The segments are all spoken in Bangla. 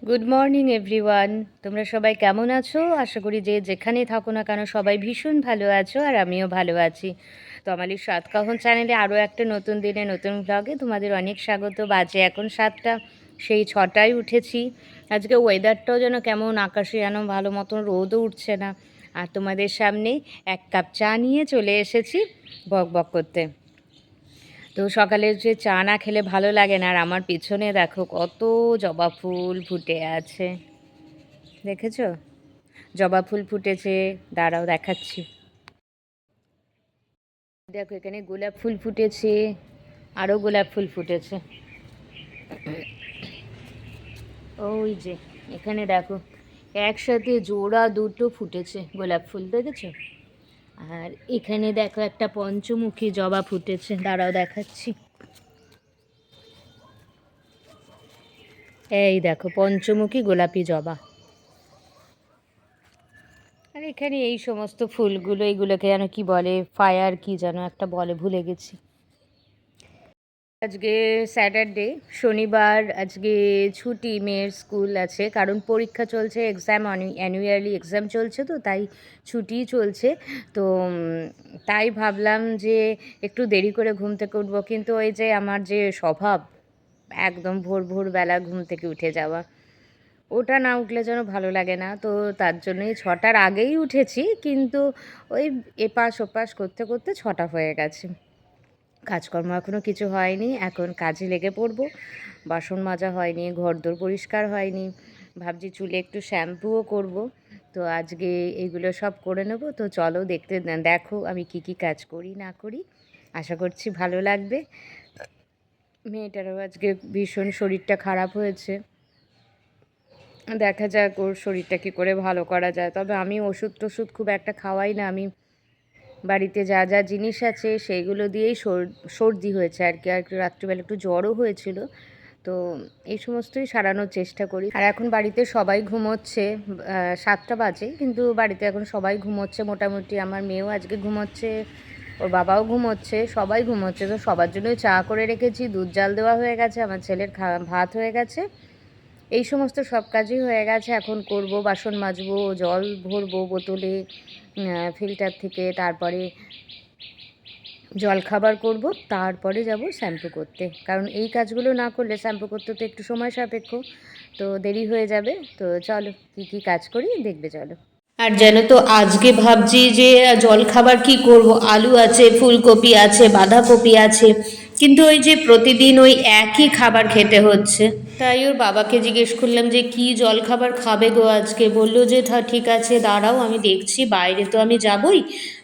Good morning everyone. তোমরা সবাই কেমন আছো? আশা করি যে যেখানেই থাকো না কেন সবাই ভীষণ ভালো আছো, আর আমিও ভালো আছি। তো আমাদের সাতকাহন চ্যানেলে আরও একটা নতুন দিনে নতুন ব্লগে তোমাদের অনেক স্বাগত। বাজে এখন 7টা, সেই 6টায় উঠেছি। আজকে ওয়েদারটাও যেন কেমন, আকাশে যেন ভালো মতন রোদও উঠছে না। আর তোমাদের সামনে এক কাপ চা নিয়ে চলে এসেছি বক বক করতে। তো সকালে যে চা না খেলে ভালো লাগে না। আর আমার পিছনে দেখো কত জবা ফুল ফুটে আছে, দেখেছো? জবা ফুল ফুটেছে, দাঁড়াও দেখাচ্ছি। দেখো এখানে গোলাপ ফুল ফুটেছে, আরও গোলাপ ফুল ফুটেছে। ওই যে এখানে দেখো একসাথে জোড়া দুটো ফুটেছে গোলাপ ফুল, দেখেছো? আর এখানে দেখো একটা পঞ্চমুখী জবা ফুটেছে, দাঁড়াও দেখাচ্ছি। এই দেখো পঞ্চমুখী গোলাপি জবা। আর এখানে এই সমস্ত ফুলগুলো, এইগুলোকে যেন কি বলে, ফায়ার কি যেন একটা বলে, ভুলে গেছি। আজকে স্যাটারডে, শনিবার। আজকে ছুটি, মেয়ের স্কুল আছে কারণ পরীক্ষা চলছে, এক্সাম, অ্যানুয়ালি এক্সাম চলছে, তো তাই ছুটি চলছে। তো তাই ভাবলাম যে একটু দেরি করে ঘুম থেকে উঠবো, কিন্তু ওই যে আমার যে স্বভাব, একদম ভোর ভোরবেলা ঘুম থেকে উঠে যাওয়া, ওটা না উঠলে যেন ভালো লাগে না। তো তার জন্যই 6টার আগেই উঠেছি, কিন্তু ওই এপাশ ওপাশ করতে করতে 6টা হয়ে গেছে। কাজকর্ম এখনও কিছু হয়নি, এখন কাজে লেগে পড়বো। বাসন মাজা হয়নি, ঘরদোর পরিষ্কার হয়নি, ভাবছি চুলে একটু শ্যাম্পুও করব। তো আজকে এইগুলো সব করে নেব। তো চলো দেখো আমি কি কি কাজ করি না করি। আশা করছি ভালো লাগবে। মেয়েটারও আজকে ভীষণ শরীরটা খারাপ হয়েছে, দেখা যাক ওর শরীরটা কী করে ভালো করা যায়। তবে আমি ওষুধ টষুধ খুব একটা খাওয়াই না। আমি বাড়িতে যা যা জিনিস আছে সেইগুলো দিয়েই সর্দি হয়েছে আর কি। আর রাত্রিবেলা একটু জ্বরও হয়েছিল, তো এই সমস্তই সারানোর চেষ্টা করি। আর এখন বাড়িতে সবাই ঘুমোচ্ছে, 7টা বাজে, কিন্তু বাড়িতে এখন সবাই ঘুমোচ্ছে মোটামুটি। আমার মেয়েও আজকে ঘুমোচ্ছে, ওর বাবাও ঘুমোচ্ছে, সবাই ঘুমোচ্ছে। তো সবার জন্যই চা করে রেখেছি, দুধ জাল দেওয়া হয়ে গেছে, আমার ছেলের ভাত হয়ে গেছে, এই সমস্ত সব কাজই হয়ে গেছে। এখন করব, বাসন মাজবো, জল ভরবো বোতলে ফিল্টার থেকে, তারপরে জল খাবার করব, তারপরে যাব শ্যাম্পু করতে। কারণ এই কাজগুলো না করলে শ্যাম্পু করতে তো একটু সময় সাপেক্ষ, তো দেরি হয়ে যাবে। তো চলো কী কী কাজ করি দেখবে, চলো। আর জানো তো আজকে ভাবছি যে জলখাবার কি করব। আলু আছে, ফুলকপি আছে, বাঁধাকপি আছে, কিন্তু ওই যে প্রতিদিন ওই একই খাবার খেতে হচ্ছে। তাই ওর বাবাকে জিজ্ঞেস করলাম যে কি জলখাবার খাবে গো আজকে। বললো যে ঠিক আছে দাঁড়াও আমি দেখছি, বাইরে তো আমি যাবই,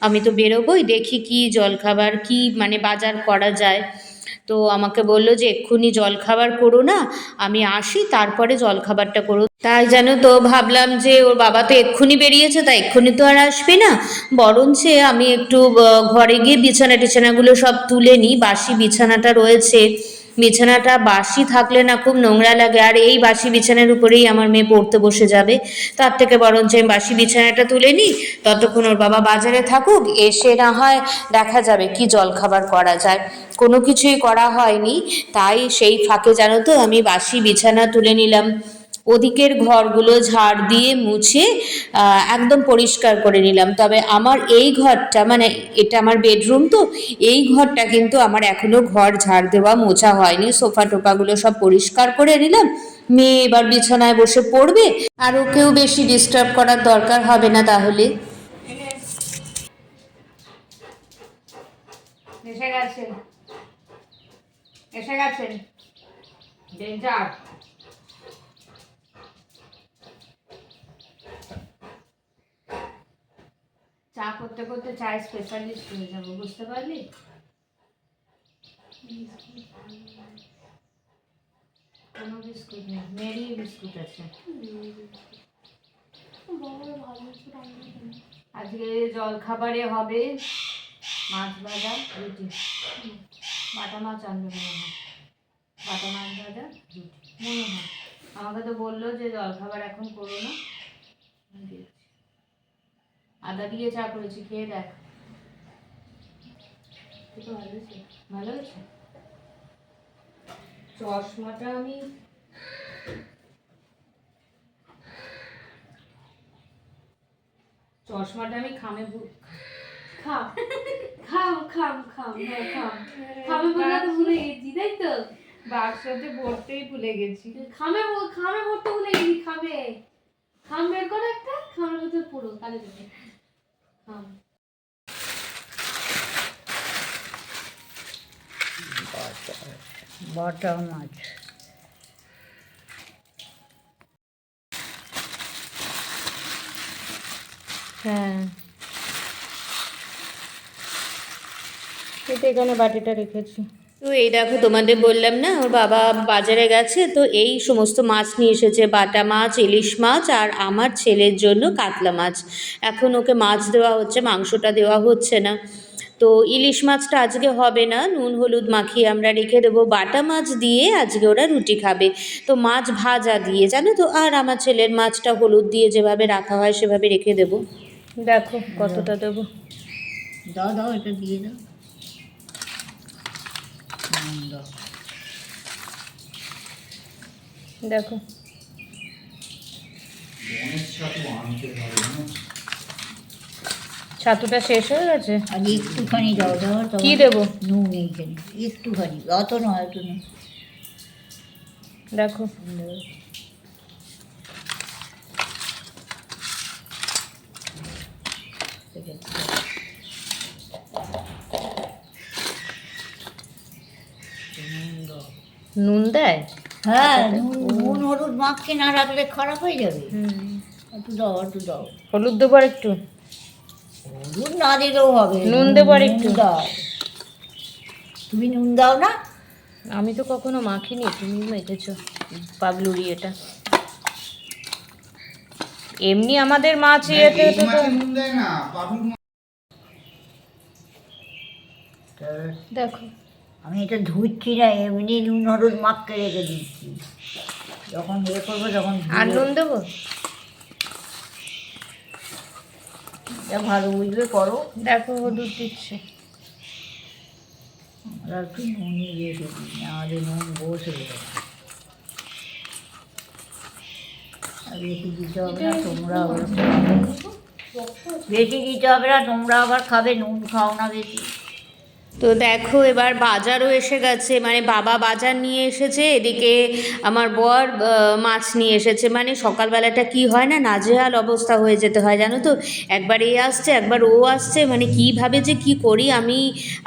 আমি তো বেরোবই, দেখি কি জলখাবার কি মানে বাজার করা যায়। তো আমাকে বললো যে এক্ষুনি জলখাবার করো না, আমি আসি তারপরে জলখাবারটা করো। তাই জানো তো ভাবলাম যে ওর বাবা তো এক্ষুনি বেরিয়েছে, তাই এক্ষুনি তো আর আসবে না, বরঞ্চ আমি একটু ঘরে গিয়ে বিছানা টিছানাগুলো সব তুলে নিই। বাসি বিছানাটা রয়েছে, বিছানাটা বাসি থাকলে না খুব নোংরা লাগে, আর এই বাসি বিছানার উপরেই আমার মেয়ে পড়তে বসে যাবে। তার থেকে বরঞ্চ আমি বাসি বিছানাটা তুলে নিই, ততক্ষণ ওর বাবা বাজারে থাকুক, এসে না হয় দেখা যাবে কি জলখাবার করা যায়। কোনো কিছুই করা হয়নি, তাই সেই ফাঁকে জানো তো আমি বাসি বিছানা তুলে নিলাম, ওদিকের ঘরগুলো ঝাড় দিয়ে মুছে একদম পরিষ্কার করে নিলাম। তবে আমার এই ঘরটা, মানে এটা আমার বেডরুম, তো এই ঘরটা কিন্তু আমার এখনো ঘর ঝাড় দেওয়া মোছা হয়নি। সোফা টোফাগুলো সব পরিষ্কার করে নিলাম, মেয়ে এবার বিছানায় বসে পড়বে, আর ওকেও বেশি ডিস্টার্ব করার দরকার হবে না। তাহলে এসে গেছেন, এসে গেছেন, ডেঞ্জার। চা করতে করতে চায় স্পেশালিস্ট হয়ে যাবো, বুঝতে পারলি? কোনো বিস্কুট নেই, মেরি বিস্কুট আছে। আজকে জল খাবারে হবে মাছ ভাজা, রুটি। বাটা মাছ আনবে মনে হয়, বাটা মাছ ভাজা, রুটি মনে হয়। আমাকে তো বললো যে জল খাবার এখন করো না। আদা দিয়ে চা করেছি, খেয়ে দেখ। তো ভালো হয়েছে, ভালো হয়েছে। চশমাটা আমি চশমাটা আমি খামে খাম খাম খাম খাম হ্যাঁ খাম খামে বললে তো ভুলে গেছি তাই তো বাক্সতে ভরতেই ভুলে গেছি। খামে খামে ভরতে ভুলে গেছি খামে খাম বের করো একটা খামের ভিতর পুরো কালে দেবে খাম বাটা মাছ হ্যাঁ এটা এখানে বাটিটা রেখেছি। তো এই দেখো তোমাদের বললাম না ওর বাবা বাজারে গেছে, তো এই সমস্ত মাছ নিয়ে এসেছে, বাটা মাছ, ইলিশ মাছ, আর আমার ছেলের জন্য কাতলা মাছ। এখন ওকে মাছ দেওয়া হচ্ছে, মাংসটা দেওয়া হচ্ছে না। তো ইলিশ মাছটা আজকে হবে না, নুন হলুদ মাখিয়ে আমরা রেখে দেবো। বাটা মাছ দিয়ে আজকে ওরা রুটি খাবে, তো মাছ ভাজা দিয়ে জানো তো। আর আমার ছেলের মাছটা হলুদ দিয়ে যেভাবে রাখা হয় সেভাবে রেখে দেবো। দেখো কতটা দেবো। দাও দাও এটা দিয়ে দাও দাও দেখো ছাতুটা শেষ হয়ে গেছে, আর একটুখানি দাও দাও কি দেবো? নুন এইখানে একটুখানি, অত নয় অত নয়। দেখো নুন দেয়। হ্যাঁ নুন হলুদ মাখকে না রাখলে খারাপ হয়ে যাবে। একটু দাও একটু দাও। হলুদ দেবো আর একটু, হলুদ না দিলেও হবে, নুন দেবো আর একটু। দাও, তুমি নুন দাও না। আমি তো কখনো মাখিনি, তুমি মেখেছো পাগলুরি এটা। এমনি আমাদের মাছ ইয়েতে তো দেখো আমি এটা ধুচ্ছি না, এমনি নুন হলুদ মাখকে রেখে দিচ্ছি, যখন ইয়ে করবো তখন আর নুন দেবো। যা ভালো বুঝবে করো। দেখো হলুদ দিচ্ছে, আমরা একটু নুনই রেখে দিই, আমাদের নুন বসে যাবে। আর বেশি দিতে হবে না, তোমরা আবার খাবে। বেশি দিতে হবে না, তোমরা আবার খাবে, নুন খাও না বেশি। তো দেখো এবার বাজারও এসে গেছে, মানে বাবা বাজার নিয়ে এসেছে, এদিকে আমার বর মাছ নিয়ে এসেছে। মানে সকালবেলাটা কি হয় না, নাজেহাল অবস্থা হয়ে যেতে হয় জানো তো। একবার এ আসছে একবার ও আসছে, মানে কীভাবে যে কি করি আমি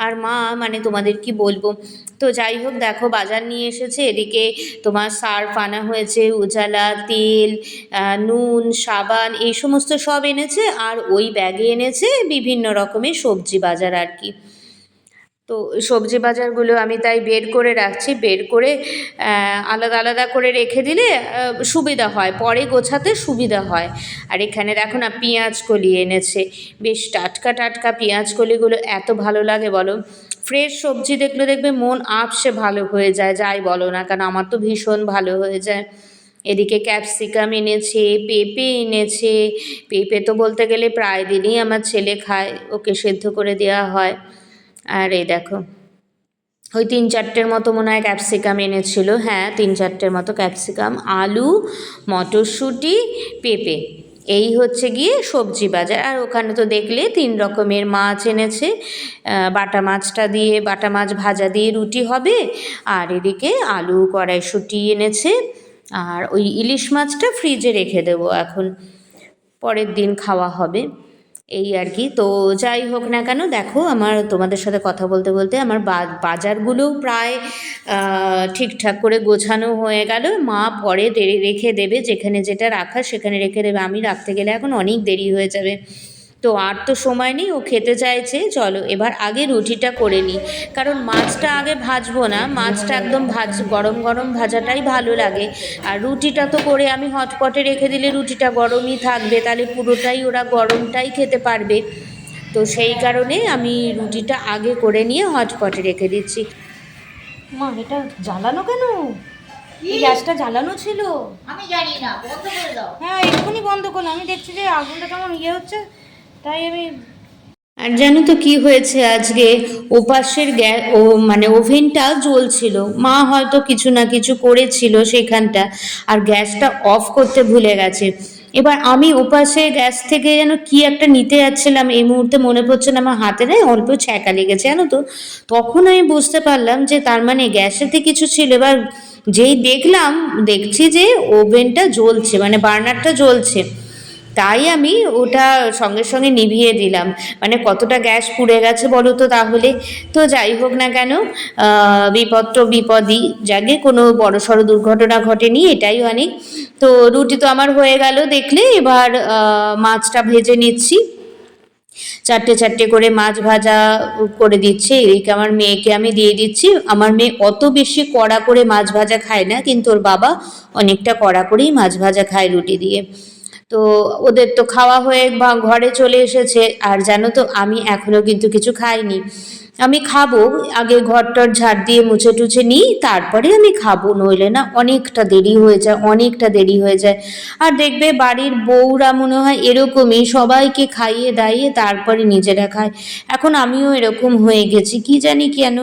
আর মা, মানে তোমাদের কি বলবো। তো যাই হোক দেখো বাজার নিয়ে এসেছে, এদিকে তোমার সার্ফ আনা হয়েছে, উজালা, তেল, নুন, সাবান, এই সমস্ত সব এনেছে। আর ওই ব্যাগে এনেছে বিভিন্ন রকমের সবজি বাজার আর কি। তো সবজি বাজারগুলো আমি তাই বের করে রাখছি, বের করে আলাদা আলাদা করে রেখে দিলে সুবিধা হয়, পরে গোছাতে সুবিধা হয়। আর এখানে দেখো না পেঁয়াজ কলি এনেছে, বেশ টাটকা টাটকা পেঁয়াজ কলিগুলো এত ভালো লাগে বলো। ফ্রেশ সবজি দেখলে দেখবে মন আপসে ভালো হয়ে যায়, যাই বলো না কেন, আমার তো ভীষণ ভালো হয়ে যায়। এদিকে ক্যাপসিকাম এনেছে, পেঁপে এনেছে। পেঁপে তো বলতে গেলে প্রায় দিনই আমার ছেলে খায়, ওকে সেদ্ধ করে দেওয়া হয়। আর এই দেখো ওই 3-4টের মতো মনে হয় ক্যাপসিকাম এনেছিল, হ্যাঁ 3-4টের মতো ক্যাপসিকাম, আলু, মটরশুঁটি, পেঁপে, এই হচ্ছে গিয়ে সবজি বাজার। আর ওখানে তো দেখলে 3 রকমের মাছ এনেছে। বাটা মাছটা দিয়ে, বাটা মাছ ভাজা দিয়ে রুটি হবে। আর এদিকে আলু কড়াইশুঁটি এনেছে। আর ওই ইলিশ মাছটা ফ্রিজে রেখে দেবো, এখন পরের দিন খাওয়া হবে, এই আর কি। তো যাই হোক না কেন দেখো আমার তোমাদের সাথে কথা বলতে বলতে আমার বাজারগুলোও প্রায় ঠিকঠাক করে গোছানো হয়ে গেল। মা পরে রেখে দেবে, যেখানে যেটা রাখা সেখানে রেখে দেবে, আমি রাখতে গেলে এখন অনেক দেরি হয়ে যাবে। তো আর তো সময় নেই, ও খেতে চাইছে, চলো এবার আগে রুটিটা করে নিই। কারণ মাছটা আগে ভাজবো না, মাছটা একদম গরম গরম ভাজাটাই ভালো লাগে। আর রুটিটা তো করে আমি হটপটে রেখে দিলে রুটিটা গরমই থাকবে, তাহলে পুরোটাই ওরা গরমটাই খেতে পারবে। তো সেই কারণে আমি রুটিটা আগে করে নিয়ে হটপটে রেখে দিচ্ছি। মা এটা জ্বালানো কেন? এই গ্যাসটা জ্বালানো ছিল? আমি জানি না, বন্ধ করে দাও। হ্যাঁ এক্ষুনি বন্ধ করলাম, আমি দেখছি যে আগুনটা কেমন হচ্ছে, তাই আমি। আর জানো তো কি হয়েছে আজকে, ওপাশের মানে ওভেনটা জ্বলছিল, মা হয়তো কিছু না কিছু করেছিল সেখানটা, আর গ্যাসটা অফ করতে ভুলে গেছে। এবার আমি ওপাশে গ্যাস থেকে যেন কি একটা নিতে যাচ্ছিলাম, এই মুহূর্তে মনে পড়ছে না, আমার হাতে না অল্প ছ্যাঁকা লেগেছে জানো তো। তখন আমি বুঝতে পারলাম যে তার মানে গ্যাসেতে কিছু ছিল। এবার যেই দেখছি যে ওভেনটা জ্বলছে, মানে বার্নারটা জ্বলছে, তাই আমি ওটা সঙ্গে সঙ্গে নিভিয়ে দিলাম। মানে কতটা গ্যাস পুড়ে গেছে বলো তো তাহলে। তো যাই হোক না কেন, বিপদ তো বিপদই, যাকে কোনো বড় সড়ো দুর্ঘটনা ঘটেনি, এটাই অনেক। তো রুটি তো আমার হয়ে গেল দেখলে। এবার মাছটা ভেজে নিচ্ছি, চারটে চারটে করে মাছ ভাজা করে দিচ্ছি। এদিকে আমার মেয়েকে আমি দিয়ে দিচ্ছি। আমার মেয়ে অত বেশি কড়া করে মাছ ভাজা খায় না, কিন্তু ওর বাবা অনেকটা কড়া করেই মাছ ভাজা খায় রুটি দিয়ে। তো ওদের তো খাওয়া হয়ে বা ঘরে চলে এসেছে। আর জানো তো আমি এখনো কিন্তু কিছু খাইনি। আমি খাবো, আগে ঘরটর ঝাড় দিয়ে মুছে টুছে নিই, তারপরে আমি খাবো, নইলে না অনেকটা দেরি হয়ে যায়, অনেকটা দেরি হয়ে যায়। আর দেখবে বাড়ির বউরা মনে হয় এরকমই, সবাইকে খাইয়ে দাইয়ে তারপরে নিজেরা খায়। এখন আমিও এরকম হয়ে গেছি, কি জানি কেন,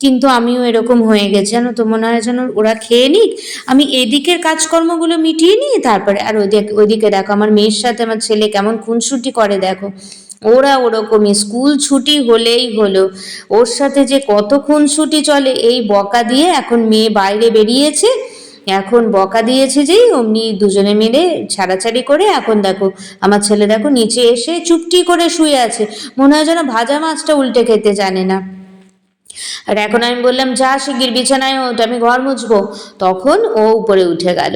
কিন্তু আমিও এরকম হয়ে গেছি জানো তো। মনে হয় যেন ওরা খেয়ে নিক, আমি এদিকের কাজকর্মগুলো মিটিয়ে নিই, তারপরে। আর ওইদিকে দেখো আমার মেয়ের সাথে আমার ছেলে কেমন খুনসুটি করে দেখো। ওরা ওরকমই, স্কুল ছুটি হলেই হলো, ওর সাথে যে কত খুনসুটি চলে এই বকা দিয়ে। এখন মেয়ে বাইরে বেরিয়েছে, এখন বকা দিয়েছে যেই অমনি দুজনে মিলে ছাড়াছাড়ি করে এখন দেখো আমার ছেলে দেখো নিচে এসে চুপটি করে শুয়ে আছে, মনে হয় যেন ভাজা মাছটা উল্টে খেতে জানে না। আর এখন আমি বললাম যা শিগগির বিছানায় ওঠ, আমি ঘর মুছবো, তখন ও উপরে উঠে গেল।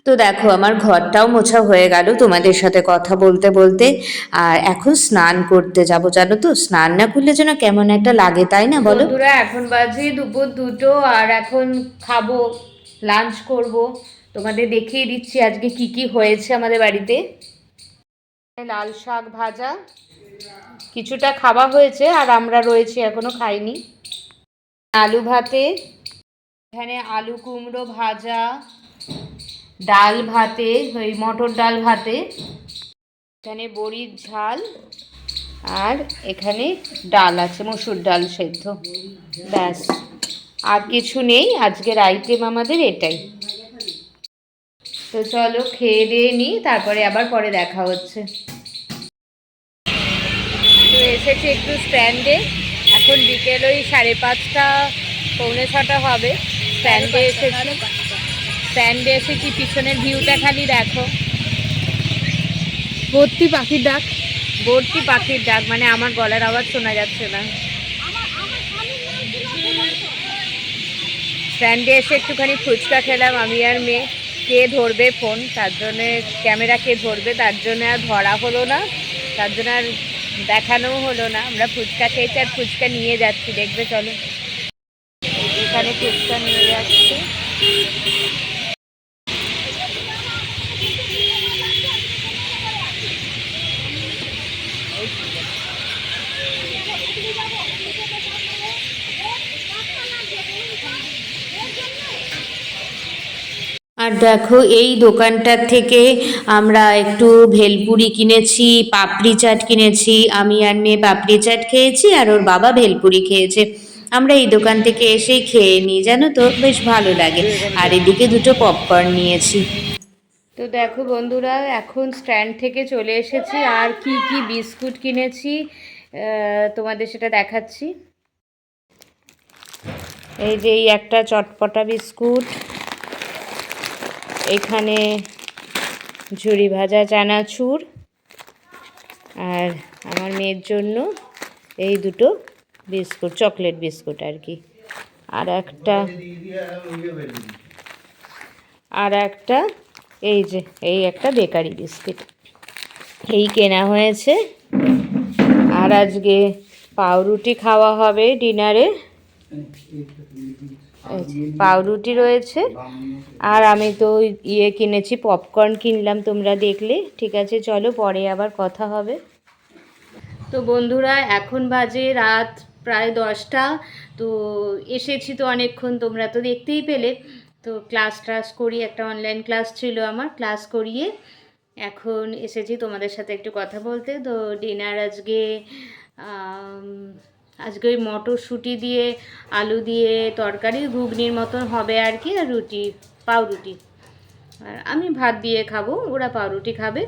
তো দেখো আমার ঘরটাও মোছা হয়ে গেল তোমাদের সাথে কথা বলতে বলতে। আর এখন স্নান করতে যাব, জানো তো স্নান না করলে যেন কেমন একটা লাগে, তাই না বলো? বন্ধুরা এখন বাজে দুপুর 2টো, আর এখন খাবো, লাঞ্চ করব। তোমাদের দেখিয়ে দিচ্ছি আজকে কি কি হয়েছে আমাদের বাড়িতে। লাল শাক ভাজা, কিছুটা খাওয়া হয়েছে আর আমরা রয়েছি এখনো খাইনি। আলু ভাতে, এখানে আলু কুমড়ো ভাজা, ডাল ভাতে, ওই মটর ডাল ভাতে, এখানে বড়ির ঝাল, আর এখানে ডাল আছে মসুর ডাল সেদ্ধ, ব্যাস আর কিছু নেই। আজকের আইটেম আমাদের এটাই। তো চলো খেয়ে দিয়ে নিই, তারপরে আবার পরে দেখা হচ্ছে। তো এসেছি একটু স্ট্যান্ডে, এখন বিকেল ওই 5:30 পৌনে 6টা হবে। স্ট্যান্ডে এসেছি, পিছনের ভিউটা খালি দেখো, ভর্তি পাখির ডাক, ভর্তি পাখির ডাক, মানে আমার গলার আওয়াজ শোনা যাচ্ছে না। স্ট্যান্ডে এসে একটুখানি ফুচকা খেলাম আমি আর মেয়ে। কে ধরবে ফোন, তার জন্যে ক্যামেরা কে ধরবে, তার জন্য আর ধরা হলো না, তার জন্য আর দেখানোও হলো না। আমরা ফুচকা খেয়েছি আর ফুচকা নিয়ে যাচ্ছি, দেখবে চলো এখানে ফুচকা নিয়ে যাচ্ছি। আর দেখো এই দোকানটার থেকে আমরা একটু ভেলপুরি কিনেছি, পাপড়ি চাট কিনেছি, আমি আর মেয়ে পাপড়ি চাট খেয়েছি আর ওর বাবা ভেলপুরি খেয়েছে। আমরা এই দোকান থেকে এসেই খেয়ে নিই, জানো তো বেশ ভালো লাগে। আর এদিকে দুটো পপকর্ন নিয়েছি। তো দেখো বন্ধুরা এখন স্ট্যান্ড থেকে চলে এসেছি, আর কি কি বিস্কুট কিনেছি তোমাদের সেটা দেখাচ্ছি। এই যে এই একটা চটপটা বিস্কুট, এখানে ঝুরি ভাজা চানাচুর, আর আমার মেয়ের জন্য এই দুটো বিস্কুট, চকলেট বিস্কুট আর কি। আর একটা এই যে এই একটা বেকারি বিস্কিট, এই কেনা হয়েছে। আর আজকে পাউরুটি খাওয়া হবে ডিনারে, পাউরুটি রয়েছে। আর আমি তো কিনেছি, পপকর্ন কিনলাম, তোমরা দেখলে। ঠিক আছে চলো পরে আবার কথা হবে। তো বন্ধুরা এখন বাজে রাত প্রায় 10টা। তো এসেছি তো অনেকক্ষণ, তোমরা তো দেখতেই পেলে। তো ক্লাস করি, একটা অনলাইন ক্লাস ছিল আমার, ক্লাস করিয়ে এখন এসেছি তোমাদের সাথে একটু কথা বলতে। তো ডিনার আজকে ওই মটরশুঁটি দিয়ে আলু দিয়ে তরকারি, ঘুগনির মতন হবে আর কি, আর রুটি, পাউরুটি। আর আমি ভাত দিয়ে খাবো, ওরা পাউরুটি খাবে।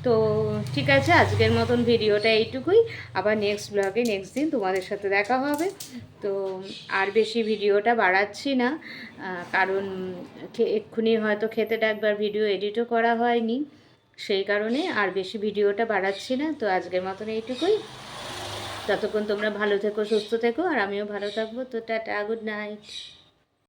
তো ঠিক আছে, আজকের মতন ভিডিওটা এইটুকুই। আবার নেক্সট ব্লগে নেক্সট দিন তোমাদের সাথে দেখা হবে। তো আর বেশি ভিডিওটা বাড়াচ্ছি না, কারণ এক্ষুনি হয়তো খেতে ডাকবার ভিডিও এডিটও করা হয়নি, সেই কারণে আর বেশি ভিডিওটা বাড়াচ্ছি না। তো আজকের মতন এইটুকুই। ততক্ষণ তোমরা ভালো থেকো, সুস্থ থেকো, আর আমিও ভালো থাকবো। তো টাটা, গুড নাইট।